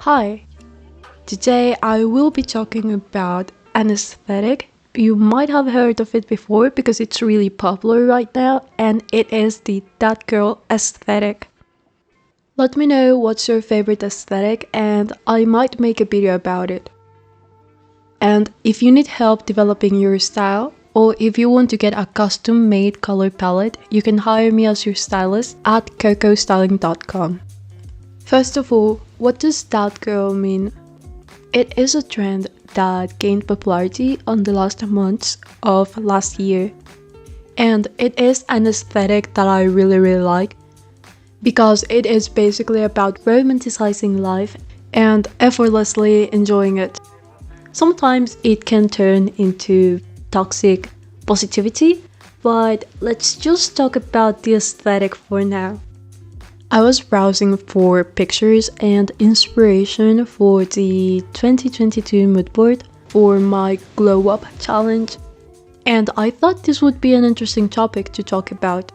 Hi, today I will be talking about an aesthetic. You might have heard of it before because it's really popular right now, and it is the that girl aesthetic. Let me know what's your favorite aesthetic, and I might make a video about it. And if you need help developing your style, or if you want to get a custom made color palette, you can hire me as your stylist at cocostyling.com. First of all, what does that girl mean? It is a trend that gained popularity on the last months of last year. And it is an aesthetic that I really like because it is basically about romanticizing life and effortlessly enjoying it. Sometimes it can turn into toxic positivity, but let's just talk about the aesthetic for now. I was browsing for pictures and inspiration for the 2022 mood board for my glow up challenge, and I thought this would be an interesting topic to talk about.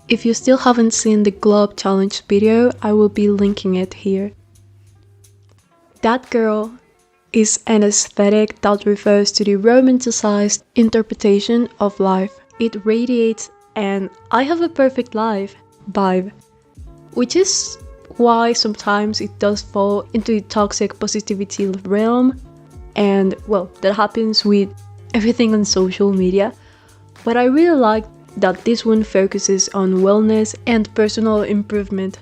If you still haven't seen the glow up challenge video, I will be linking it here. That girl is an aesthetic that refers to the romanticized interpretation of life. It radiates an "I have a perfect life" vibe, which is why sometimes it does fall into the toxic positivity realm, and well, that happens with everything on social media. But I really like that this one focuses on wellness and personal improvement.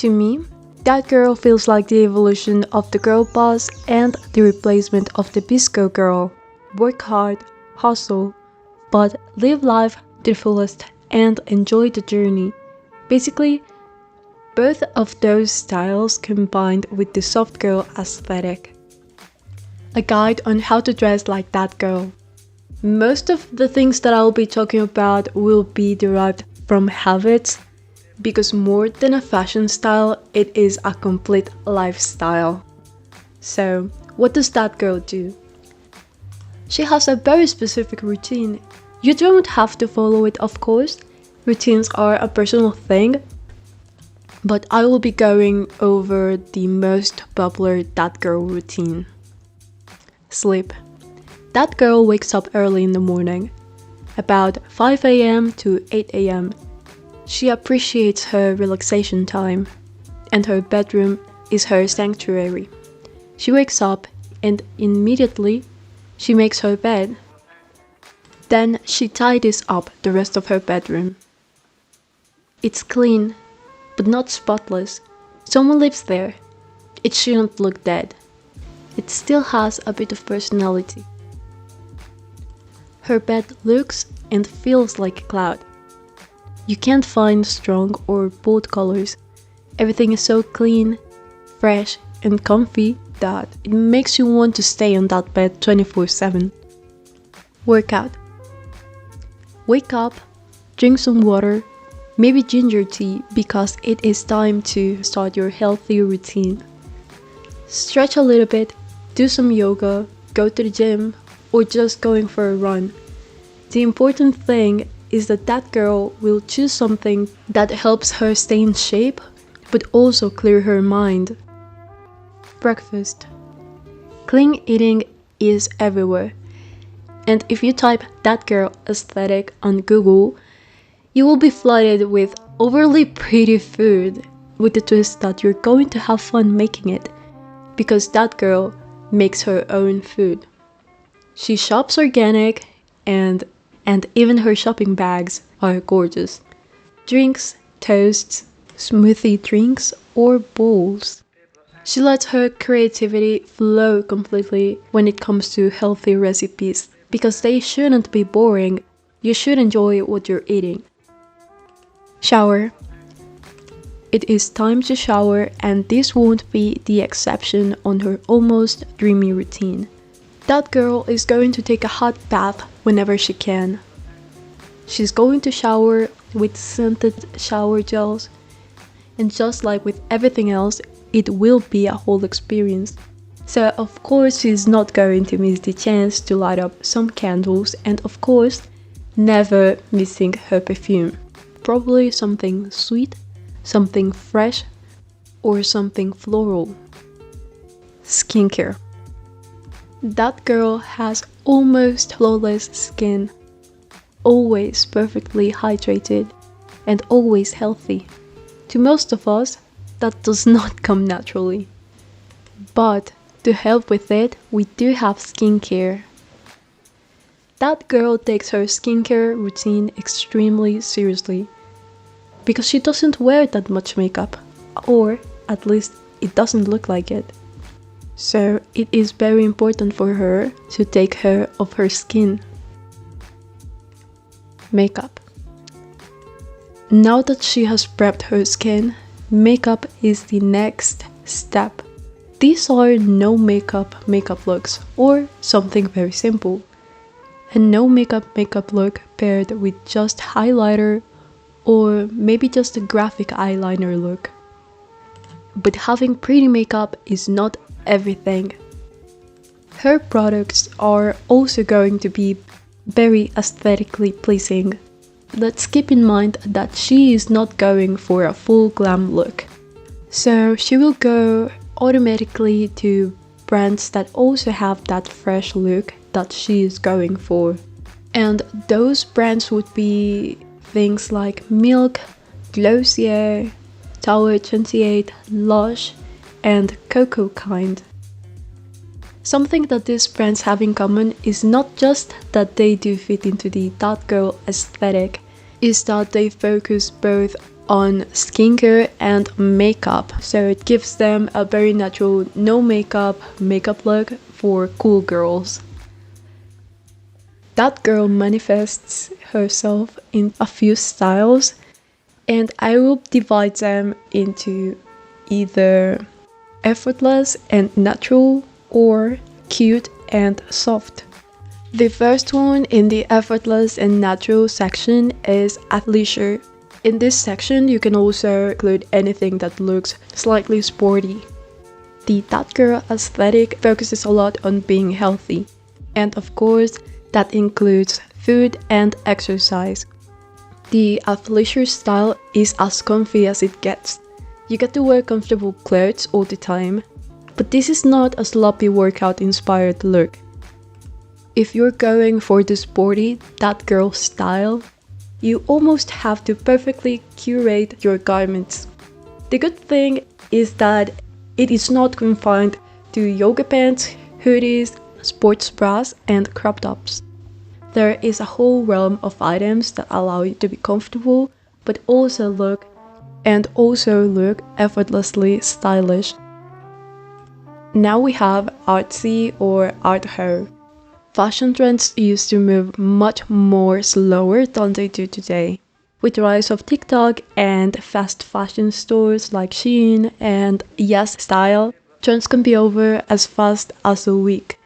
To me, that girl feels like the evolution of the girl boss and the replacement of the Bisco girl. Work hard, hustle, but live life to the fullest and enjoy the journey. Basically, both of those styles combined with the soft girl aesthetic. A guide on how to dress like that girl. Most of the things that I'll be talking about will be derived from habits, because more than a fashion style, it is a complete lifestyle. So, what does that girl do? She has a very specific routine. You don't have to follow it, of course. Routines are a personal thing, but I will be going over the most popular that girl routine. Sleep. That girl wakes up early in the morning, about 5 a.m. to 8 a.m. She appreciates her relaxation time, and her bedroom is her sanctuary. She wakes up and immediately she makes her bed. Then she tidies up the rest of her bedroom. It's clean, but not spotless. Someone lives there. It shouldn't look dead. It still has a bit of personality. Her bed looks and feels like a cloud. You can't find strong or bold colors. Everything is so clean, fresh, and comfy that it makes you want to stay on that bed 24/7. Workout. Wake up, drink some water, maybe ginger tea, because it is time to start your healthy routine. Stretch a little bit, do some yoga, go to the gym, or just going for a run. The important thing is that that girl will choose something that helps her stay in shape, but also clear her mind. Breakfast. Clean eating is everywhere. And if you type that girl aesthetic on Google, you will be flooded with overly pretty food, with the twist that you're going to have fun making it, because that girl makes her own food. She shops organic, and even her shopping bags are gorgeous. Drinks, toasts, smoothie drinks, or bowls. She lets her creativity flow completely when it comes to healthy recipes, because they shouldn't be boring. You should enjoy what you're eating. Shower. It is time to shower, and this won't be the exception on her almost dreamy routine. That girl is going to take a hot bath whenever she can. She's going to shower with scented shower gels, and just like with everything else, it will be a whole experience. So of course she's not going to miss the chance to light up some candles, and of course never missing her perfume. Probably something sweet, something fresh, or something floral. skincare. That girl has almost flawless skin, always perfectly hydrated, and always healthy. To most of us, that does not come naturally. But to help with it, we do have skincare. That girl takes her skincare routine extremely seriously because she doesn't wear that much makeup, or at least it doesn't look like it. So it is very important for her to take care of her skin. Makeup. Now that she has prepped her skin, makeup is the next step. These are no makeup looks, or something very simple. A no makeup look paired with just highlighter, or maybe just a graphic eyeliner look. But having pretty makeup is not everything. Her products are also going to be very aesthetically pleasing. Let's keep in mind that she is not going for a full glam look. So she will go automatically to brands that also have that fresh look that she is going for. And those brands would be things like Milk, Glossier, Tower 28, Lush, and Cocoa Kind. Something that these brands have in common is not just that they do fit into the that girl aesthetic, is that they focus both on skincare and makeup, so it gives them a very natural no makeup look for cool girls. That girl manifests herself in a few styles, and I will divide them into either effortless and natural, or cute and soft. The first one in the effortless and natural section is athleisure. In this section, you can also include anything that looks slightly sporty. The that girl aesthetic focuses a lot on being healthy, and of course, that includes food and exercise. The athleisure style is as comfy as it gets. You get to wear comfortable clothes all the time, but this is not a sloppy workout inspired look. If you're going for the sporty, that girl style, you almost have to perfectly curate your garments. The good thing is that it is not confined to yoga pants, hoodies, sports bras, and crop tops. There is a whole realm of items that allow you to be comfortable, but also look effortlessly stylish. Now we have artsy or art ho. Fashion trends used to move much more slower than they do today. With the rise of TikTok and fast fashion stores like Shein and Yes Style, trends can be over as fast as a week.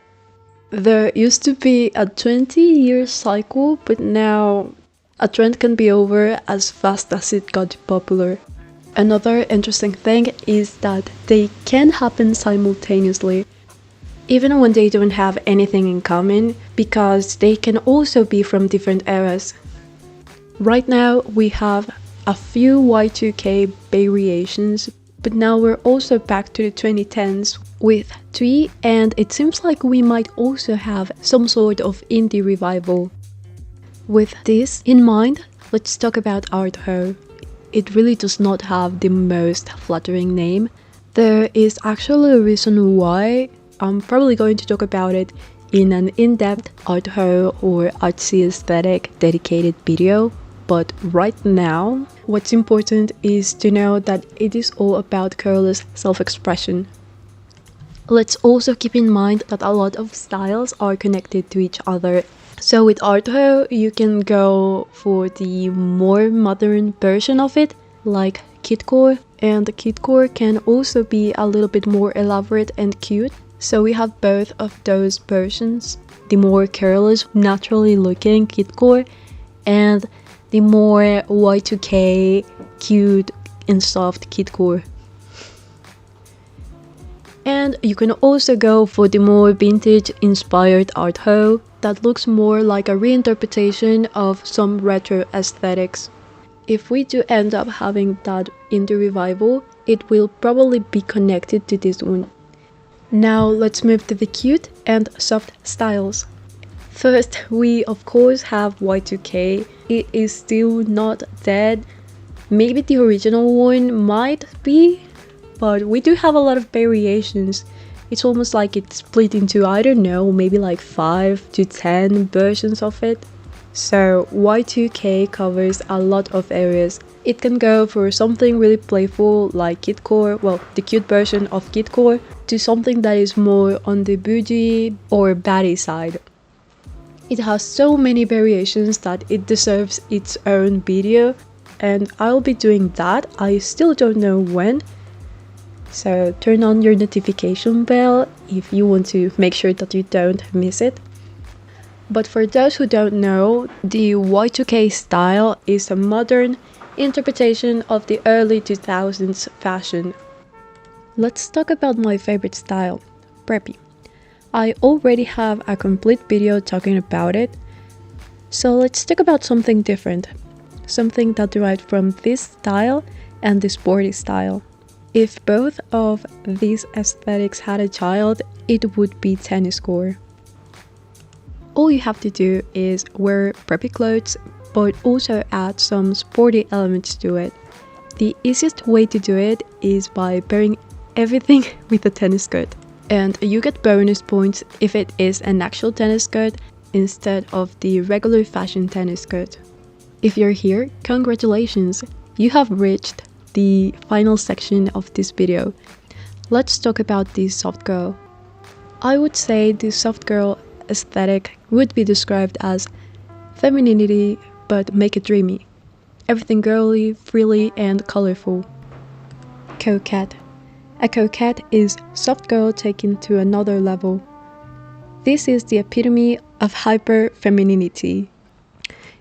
There used to be a 20-year cycle, but now a trend can be over as fast as it got popular. Another interesting thing is that they can happen simultaneously, even when they don't have anything in common, because they can also be from different eras. Right now we have a few Y2K variations, but now we're also back to the 2010s with twee, and it seems like we might also have some sort of indie revival. With this in mind, let's talk about art ho. It really does not have the most flattering name. There is actually a reason why. I'm probably going to talk about it in an in-depth art ho or artsy aesthetic dedicated video, but right now, what's important is to know that it is all about girlish self-expression. Let's also keep in mind that a lot of styles are connected to each other. So with art ho, you can go for the more modern version of it, like kidcore, and kidcore can also be a little bit more elaborate and cute. So we have both of those versions, the more girlish, naturally looking kidcore, and the more Y2K, cute and soft kidcore. And you can also go for the more vintage inspired art ho that looks more like a reinterpretation of some retro aesthetics. If we do end up having that indie revival, it will probably be connected to this one. Now let's move to the cute and soft styles. First, we of course have Y2K. It is still not dead. Maybe the original one might be, but we do have a lot of variations. It's almost like it's split into, I don't know, maybe like 5 to 10 versions of it. So Y2K covers a lot of areas. It can go for something really playful like kidcore, well, the cute version of kidcore, to something that is more on the bougie or baddie side. It has so many variations that it deserves its own video, and I'll be doing that. I still don't know when. So turn on your notification bell if you want to make sure that you don't miss it. But for those who don't know, the Y2K style is a modern interpretation of the early 2000s fashion. Let's talk about my favorite style, preppy. I already have a complete video talking about it, so let's talk about something different, something that derived from this style and the sporty style. If both of these aesthetics had a child, it would be tennis core. All you have to do is wear preppy clothes, but also add some sporty elements to it. The easiest way to do it is by pairing everything with a tennis skirt. And you get bonus points if it is an actual tennis skirt instead of the regular fashion tennis skirt. If you're here, congratulations! You have reached the final section of this video. Let's talk about the soft girl. I would say the soft girl aesthetic would be described as femininity, but make it dreamy. Everything girly, frilly, and colorful. Coquette. A coquette is soft girl taken to another level. This is the epitome of hyper femininity.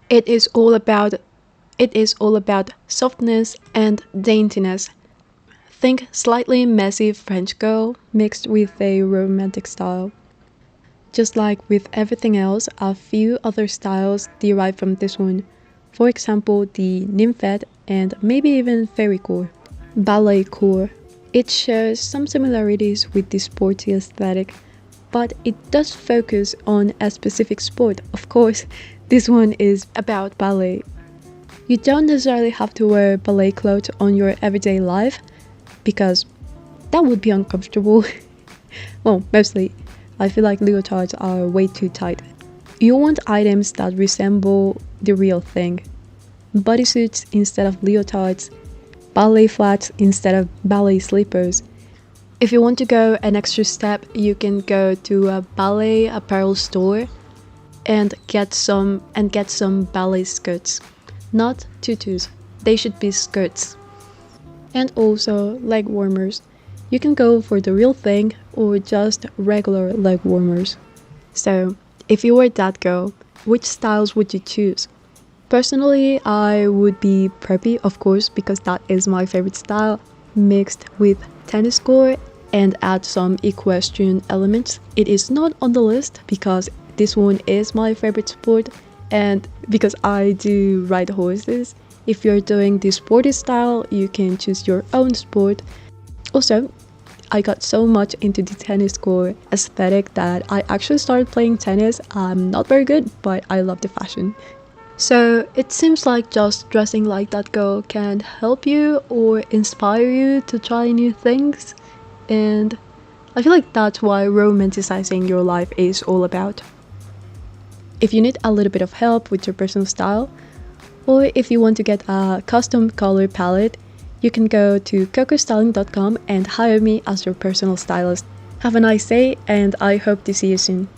It is all about softness and daintiness. Think slightly messy French girl mixed with a romantic style. Just like with everything else, a few other styles derive from this one. For example, the nymphette and maybe even fairycore. Balletcore. It shares some similarities with the sporty aesthetic, but it does focus on a specific sport. Of course, this one is about ballet. You don't necessarily have to wear ballet clothes on your everyday life, because that would be uncomfortable. Well, mostly, I feel like leotards are way too tight. You want items that resemble the real thing. Bodysuits instead of leotards, ballet flats instead of ballet slippers. If you want to go an extra step, you can go to a ballet apparel store and get some ballet skirts. Not tutus, they should be skirts. And also leg warmers. You can go for the real thing or just regular leg warmers. So, if you were that girl, which styles would you choose? Personally, I would be preppy, of course, because that is my favorite style, mixed with tennis core and add some equestrian elements. It is not on the list because this one is my favorite sport and because I do ride horses. If you're doing the sporty style, you can choose your own sport. Also, I got so much into the tennis core aesthetic that I actually started playing tennis. I'm not very good, but I love the fashion. So it seems like just dressing like that girl can help you or inspire you to try new things, and I feel like that's why romanticizing your life is all about. If you need a little bit of help with your personal style, or if you want to get a custom color palette, you can go to cocostyling.com and hire me as your personal stylist. Have a nice day, and I hope to see you soon.